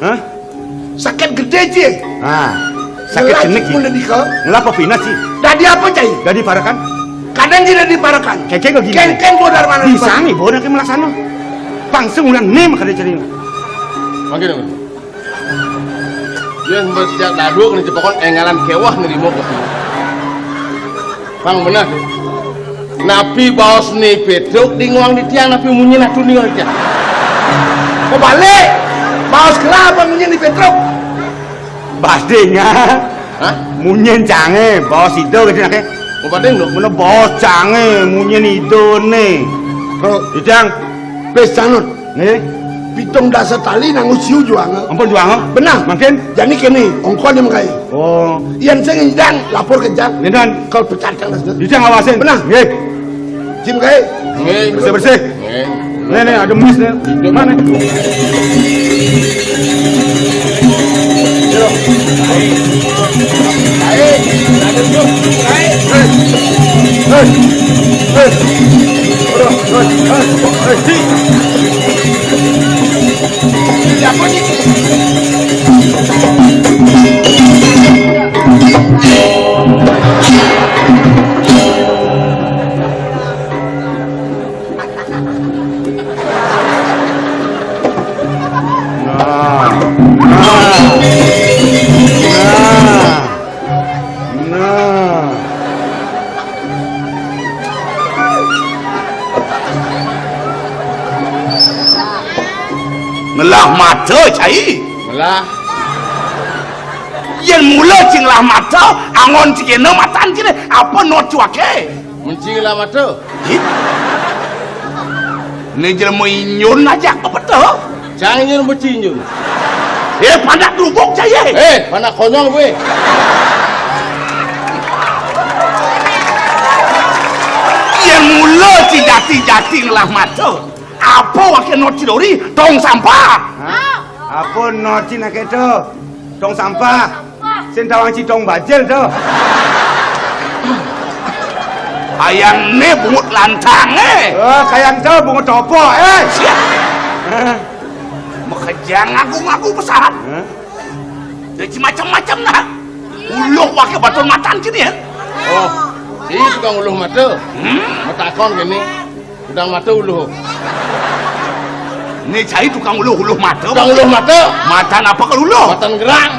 Hah? Sakit gede sih. Sakit jenik sih. Mulai dikau. Ngelapa pinas sih? Dadi apa cai? Gak diparakan? Kadang tidak diparakan. Keke kok gini. Ken bodar mana? Bisa nih, bodoh ke melasano. Langsung ulang nih makanya cari. Makin dong. Dia sejak dadu kena cepakon engalan kewah nerimo kok. Bang benar. Napi baos nih Petruk di nguang di tiang napi munyi nak tuning aja. Kau balik. Baos kelapa munyi di Petruk. Basdenya. Hah? Munyen cange, bawa sido gitu nake. Mau badeng dong? Mana bawa cange, munyen itu nih. Kau Idang, pes canut. nih, Pitung dasar tali nang usiu juang. ampun juang. Benar. Makin. Jadi kini ongkol yang kai. Oh, Yang saya ngidang lapor ke jang. Lindan, Kau pecatkan das. Idang awasin. Benar. Nih, Jim kai. bersih bersih. Nih, ada mis nih. Mana? Ngelah mata cai. Malah Yang mula cinglah mata, angon cikena matan kene apa no cuake. mencinglah mata. Ni jelma inyun aja apa tu? Jangan bercinyun. Pandak lubuk cai. Mana konyol gue. Yang mula jati ngelah mata. Apa wakil no cidori tong sampah. Apa no cina keto? Tong sampah. Sentawang tong bajel tu. Ayang ni bungut lantang kayang tu bungut topo siap. Makajang aku besar. Jadi macam-macam nah. Uluh wakil baton matan kini ya. Oh, si tukang uluh mata. Mata kon gini. Udang mata uluh. Ni cai tukang uluh mata. Tukang uluh mata. Matan apa ke uluh? Matan gerang.